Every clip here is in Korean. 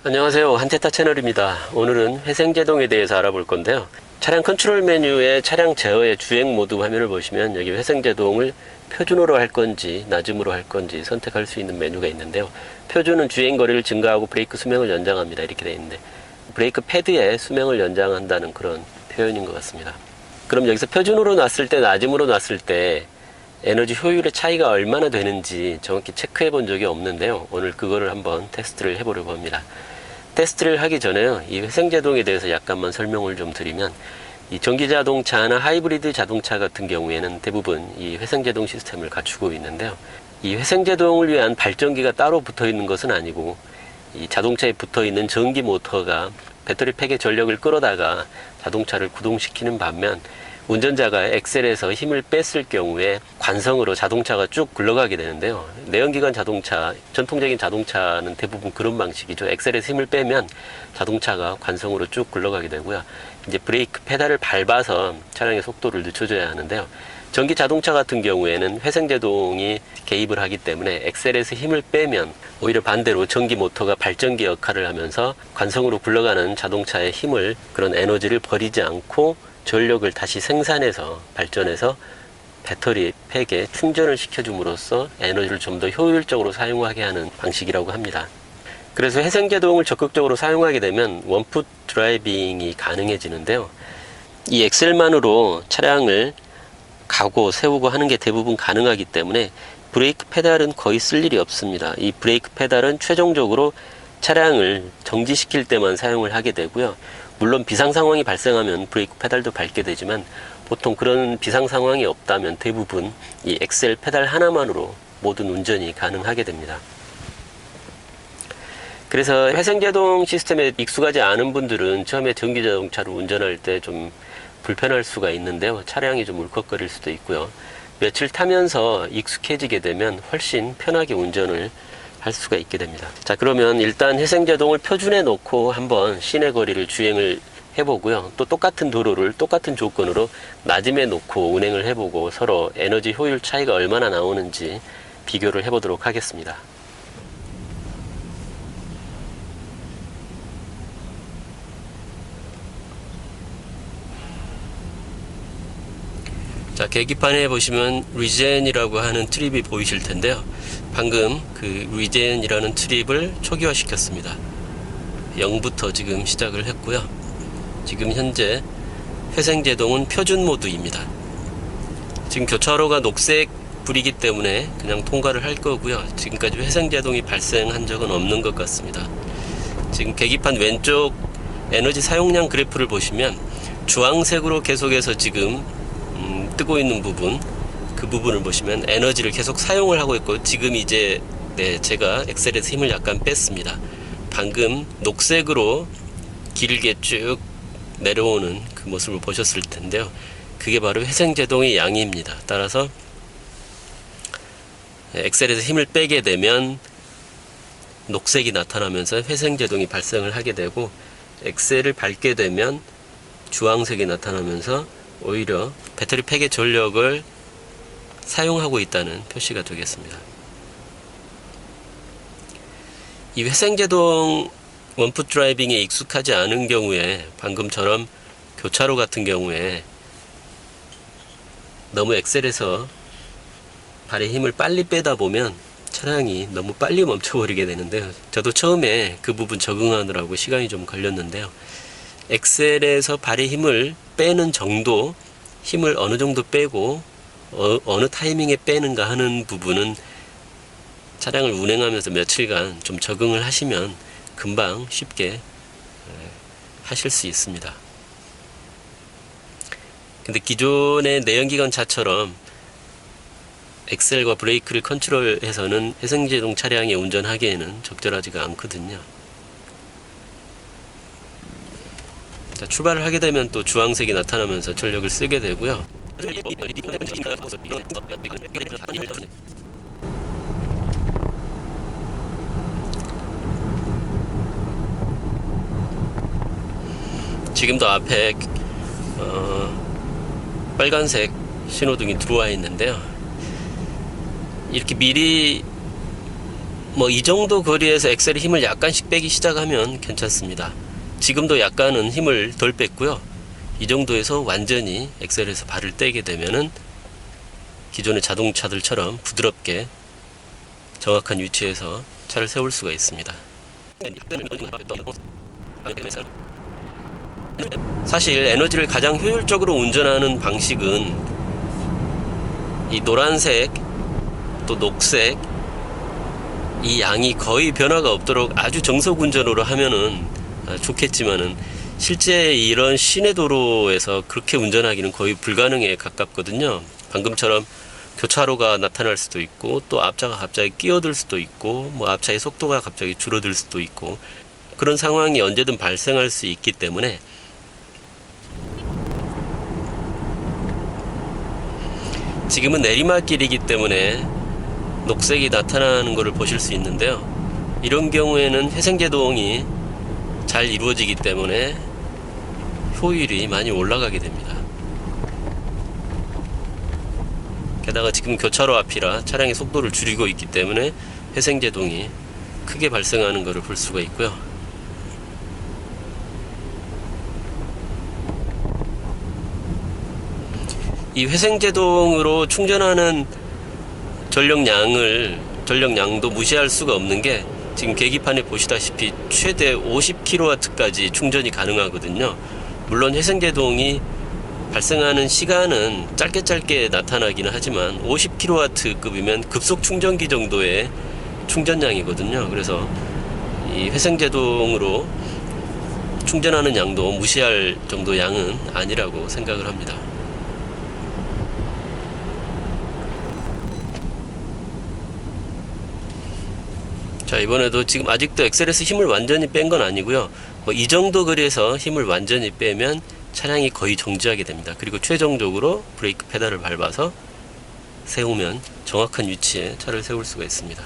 안녕하세요, 한테타 채널입니다. 오늘은 회생제동에 대해서 알아볼 건데요. 차량 컨트롤 메뉴의 차량 제어의 주행 모드 화면을 보시면 여기 회생제동을 표준으로 할 건지 낮음으로 할 건지 선택할 수 있는 메뉴가 있는데요. 표준은 주행거리를 증가하고 브레이크 수명을 연장합니다, 이렇게 되어 있는데 브레이크 패드의 수명을 연장한다는 그런 표현인 것 같습니다. 그럼 여기서 표준으로 놨을 때 낮음으로 놨을 때 에너지 효율의 차이가 얼마나 되는지 정확히 체크해 본 적이 없는데요. 오늘 그거를 한번 테스트를 해보려고 합니다. 테스트를 하기 전에요, 이 회생제동에 대해서 약간만 설명을 좀 드리면, 이 전기자동차나 하이브리드 자동차 같은 경우에는 대부분 이 회생제동 시스템을 갖추고 있는데요. 이 회생제동을 위한 발전기가 따로 붙어 있는 것은 아니고, 이 자동차에 붙어 있는 전기 모터가 배터리 팩의 전력을 끌어다가 자동차를 구동시키는 반면, 운전자가 엑셀에서 힘을 뺐을 경우에 관성으로 자동차가 쭉 굴러가게 되는데요. 내연기관 자동차, 전통적인 자동차는 대부분 그런 방식이죠. 엑셀에서 힘을 빼면 자동차가 관성으로 쭉 굴러가게 되고요. 이제 브레이크 페달을 밟아서 차량의 속도를 늦춰줘야 하는데요. 전기 자동차 같은 경우에는 회생제동이 개입을 하기 때문에 엑셀에서 힘을 빼면 오히려 반대로 전기 모터가 발전기 역할을 하면서 관성으로 굴러가는 자동차의 힘을, 그런 에너지를 버리지 않고 전력을 다시 생산해서 발전해서 배터리 팩에 충전을 시켜줌으로써 에너지를 좀 더 효율적으로 사용하게 하는 방식이라고 합니다. 그래서 회생제동을 적극적으로 사용하게 되면 원풋 드라이빙이 가능해지는데요. 이 엑셀만으로 차량을 가고 세우고 하는 게 대부분 가능하기 때문에 브레이크 페달은 거의 쓸 일이 없습니다. 이 브레이크 페달은 최종적으로 차량을 정지시킬 때만 사용을 하게 되고요. 물론 비상 상황이 발생하면 브레이크 페달도 밟게 되지만 보통 그런 비상 상황이 없다면 대부분 이 엑셀 페달 하나만으로 모든 운전이 가능하게 됩니다. 그래서 회생제동 시스템에 익숙하지 않은 분들은 처음에 전기자동차를 운전할 때 좀 불편할 수가 있는데요. 차량이 좀 울컥거릴 수도 있고요. 며칠 타면서 익숙해지게 되면 훨씬 편하게 운전을 할 수가 있게 됩니다. 자, 그러면 일단 회생제동을 표준에 놓고 한번 시내 거리를 주행을 해보고요. 또 똑같은 도로를 똑같은 조건으로 낮음에 놓고 운행을 해보고 서로 에너지 효율 차이가 얼마나 나오는지 비교를 해보도록 하겠습니다. 자, 계기판에 보시면 리젠이라고 하는 트립이 보이실 텐데요. 방금 그 리젠이라는 트립을 초기화 시켰습니다. 0부터 지금 시작을 했고요. 지금 현재 회생제동은 표준 모드입니다. 지금 교차로가 녹색 불이기 때문에 그냥 통과를 할 거고요. 지금까지 회생제동이 발생한 적은 없는 것 같습니다. 지금 계기판 왼쪽 에너지 사용량 그래프를 보시면 주황색으로 계속해서 지금 뜨고 있는 부분, 그 부분을 보시면 에너지를 계속 사용을 하고 있고, 지금 이제 제가 엑셀에서 힘을 약간 뺐습니다. 방금 녹색으로 길게 쭉 내려오는 그 모습을 보셨을 텐데요. 그게 바로 회생제동의 양입니다. 따라서 엑셀에서 힘을 빼게 되면 녹색이 나타나면서 회생제동이 발생을 하게 되고, 엑셀을 밟게 되면 주황색이 나타나면서 오히려 배터리 팩의 전력을 사용하고 있다는 표시가 되겠습니다. 이 회생제동 원풋 드라이빙에 익숙하지 않은 경우에 방금처럼 교차로 같은 경우에 너무 엑셀에서 발의 힘을 빨리 빼다 보면 차량이 너무 빨리 멈춰버리게 되는데요. 저도 처음에 그 부분 적응하느라고 시간이 좀 걸렸는데요. 엑셀에서 발의 힘을 빼는 정도, 힘을 어느 정도 빼고 어느 타이밍에 빼는가 하는 부분은 차량을 운행하면서 며칠간 좀 적응을 하시면 금방 쉽게 하실 수 있습니다. 근데 기존의 내연기관 차처럼 엑셀과 브레이크를 컨트롤해서는 회생제동 차량에 운전하기에는 적절하지가 않거든요. 자, 출발을 하게 되면 또 주황색이 나타나면서 전력을 쓰게 되고요. 지금도 앞에 빨간색 신호등이 들어와 있는데요. 이렇게 미리 뭐 이 정도 거리에서 엑셀의 힘을 약간씩 빼기 시작하면 괜찮습니다. 지금도 약간은 힘을 덜 뺐고요. 이 정도에서 완전히 엑셀에서 발을 떼게 되면은 기존의 자동차들처럼 부드럽게 정확한 위치에서 차를 세울 수가 있습니다. 사실 에너지를 가장 효율적으로 운전하는 방식은 이 노란색 또 녹색 이 양이 거의 변화가 없도록 아주 정석 운전으로 하면은 좋겠지만은 실제 이런 시내 도로에서 그렇게 운전하기는 거의 불가능에 가깝거든요. 방금처럼 교차로가 나타날 수도 있고 또 앞차가 갑자기 끼어들 수도 있고 뭐 앞차의 속도가 갑자기 줄어들 수도 있고 그런 상황이 언제든 발생할 수 있기 때문에 지금은 내리막길이기 때문에 녹색이 나타나는 것을 보실 수 있는데요. 이런 경우에는 회생제동이 잘 이루어지기 때문에 효율이 많이 올라가게 됩니다. 게다가 지금 교차로 앞이라 차량의 속도를 줄이고 있기 때문에 회생제동이 크게 발생하는 것을 볼 수가 있고요. 이 회생제동으로 충전하는 전력량도 무시할 수가 없는 게 지금 계기판에 보시다시피 최대 50kW까지 충전이 가능하거든요. 물론 회생제동이 발생하는 시간은 짧게 나타나기는 하지만 50kW급이면 급속 충전기 정도의 충전량이거든요. 그래서 이 회생제동으로 충전하는 양도 무시할 정도 양은 아니라고 생각을 합니다. 자, 이번에도 지금 아직도 엑셀에서 힘을 완전히 뺀 건 아니고요. 뭐 이 정도 거리에서 힘을 완전히 빼면 차량이 거의 정지하게 됩니다. 그리고 최종적으로 브레이크 페달을 밟아서 세우면 정확한 위치에 차를 세울 수가 있습니다.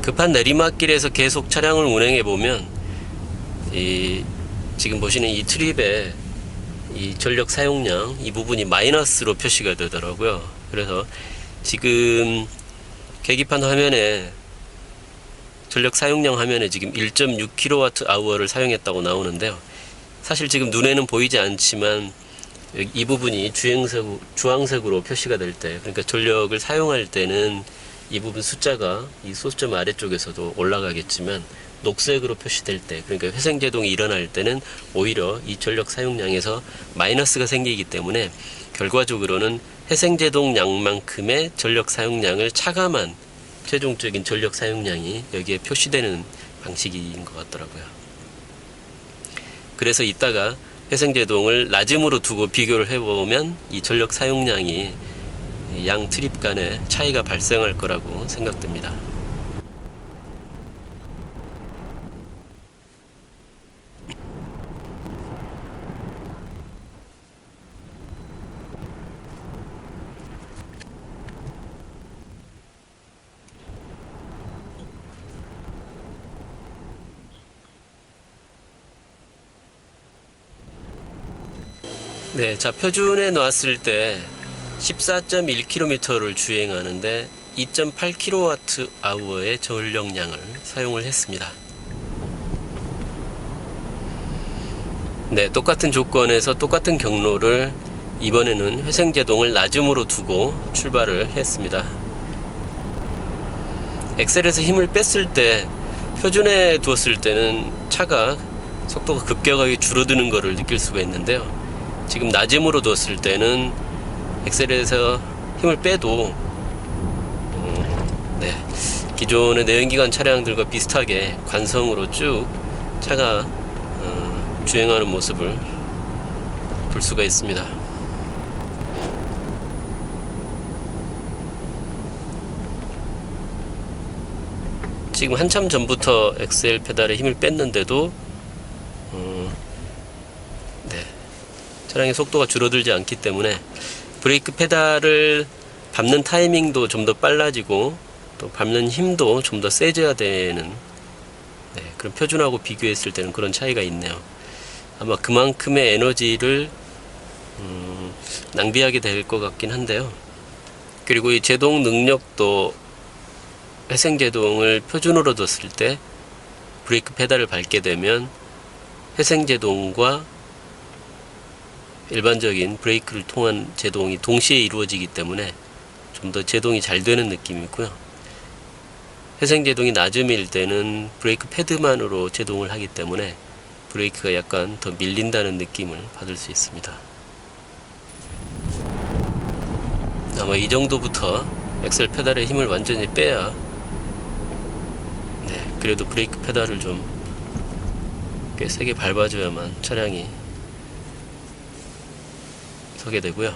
급한 내리막길에서 계속 차량을 운행해 보면 지금 보시는 이 트립의 이 전력 사용량 이 부분이 마이너스로 표시가 되더라고요. 그래서 지금 계기판 화면에 전력 사용량 화면에 지금 1.6kWh를 사용했다고 나오는데요. 사실 지금 눈에는 보이지 않지만 이 부분이 주황색으로 표시가 될 때, 그러니까 전력을 사용할 때는 이 부분 숫자가 이 소수점 아래쪽에서도 올라가겠지만 녹색으로 표시될 때, 그러니까 회생제동이 일어날 때는 오히려 이 전력 사용량에서 마이너스가 생기기 때문에 결과적으로는 회생제동량만큼의 전력 사용량을 차감한 최종적인 전력 사용량이 여기에 표시되는 방식인 것 같더라고요. 그래서 이따가 회생제동을 낮음으로 두고 비교를 해보면 이 전력 사용량이 양 트립 간에 차이가 발생할 거라고 생각됩니다. 네, 자, 표준에 놨을 때 14.1km를 주행하는데 2.8kWh의 전력량을 사용을 했습니다. 네, 똑같은 조건에서 똑같은 경로를 이번에는 회생제동을 낮음으로 두고 출발을 했습니다. 엑셀에서 힘을 뺐을 때 표준에 두었을 때는 차가 속도가 급격하게 줄어드는 것을 느낄 수가 있는데요. 지금 낮음으로 뒀을 때는 엑셀에서 힘을 빼도 기존의 내연기관 차량들과 비슷하게 관성으로 쭉 차가 주행하는 모습을 볼 수가 있습니다. 지금 한참 전부터 엑셀 페달에 힘을 뺐는데도 차량의 속도가 줄어들지 않기 때문에 브레이크 페달을 밟는 타이밍도 좀 더 빨라지고 또 밟는 힘도 좀 더 세져야 되는 그런 표준하고 비교했을 때는 그런 차이가 있네요. 아마 그만큼의 에너지를 낭비하게 될 것 같긴 한데요. 그리고 이 제동 능력도 회생제동을 표준으로 뒀을 때 브레이크 페달을 밟게 되면 회생제동과 일반적인 브레이크를 통한 제동이 동시에 이루어지기 때문에 좀 더 제동이 잘 되는 느낌이 있고요. 회생제동이 낮음일 때는 브레이크 패드만으로 제동을 하기 때문에 브레이크가 약간 더 밀린다는 느낌을 받을 수 있습니다. 아마 이 정도부터 엑셀 페달의 힘을 완전히 빼야 그래도 브레이크 페달을 좀 꽤 세게 밟아줘야만 차량이 서게 되고요.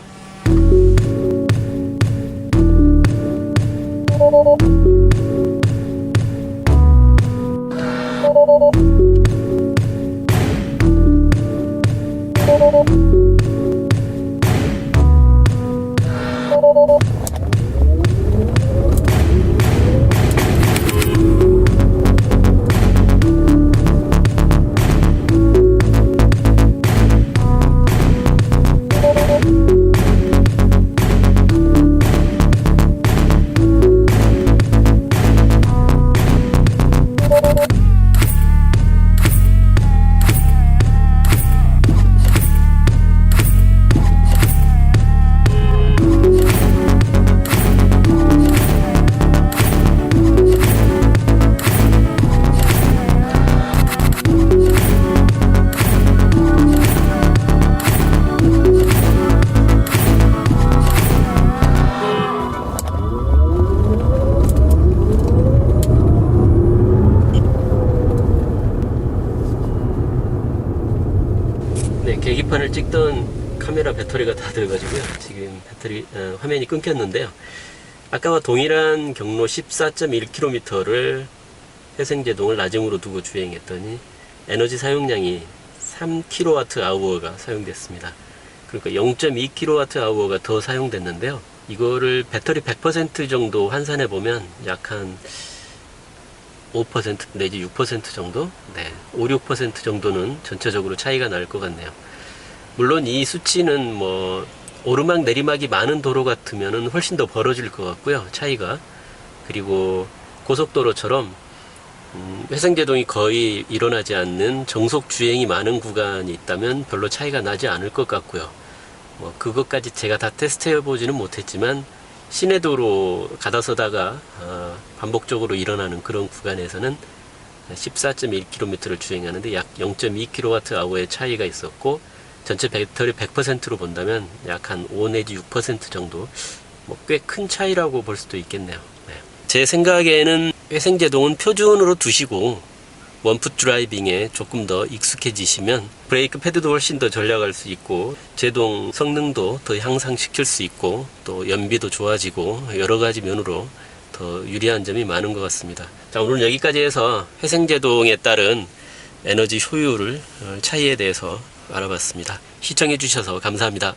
계기판을 찍던 카메라 배터리가 다 돼가지고요. 지금 배터리 화면이 끊겼는데요. 아까와 동일한 경로 14.1km를 회생제동을 낮음으로 두고 주행했더니 에너지 사용량이 3kWh가 사용됐습니다. 그러니까 0.2kWh가 더 사용됐는데요. 이거를 배터리 100% 정도 환산해 보면 약 한 5% 내지 6% 정도? 5, 6% 정도는 전체적으로 차이가 날 것 같네요. 물론 이 수치는 뭐 오르막 내리막이 많은 도로 같으면 훨씬 더 벌어질 것 같고요, 차이가. 그리고 고속도로처럼 회생제동이 거의 일어나지 않는 정속 주행이 많은 구간이 있다면 별로 차이가 나지 않을 것 같고요. 뭐 그것까지 제가 다 테스트해 보지는 못했지만 시내도로 가다서다가 반복적으로 일어나는 그런 구간에서는 14.1km를 주행하는데 약 0.2kWh의 차이가 있었고, 전체 배터리 100%로 본다면 약 한 5 내지 6% 정도, 뭐 꽤 큰 차이라고 볼 수도 있겠네요. 제 생각에는 회생제동은 표준으로 두시고 원풋 드라이빙에 조금 더 익숙해지시면 브레이크 패드도 훨씬 더 전략할 수 있고 제동 성능도 더 향상시킬 수 있고 또 연비도 좋아지고 여러 가지 면으로 더 유리한 점이 많은 것 같습니다. 자, 오늘 여기까지 해서 회생제동에 따른 에너지 효율 차이에 대해서 알아봤습니다. 시청해 주셔서 감사합니다.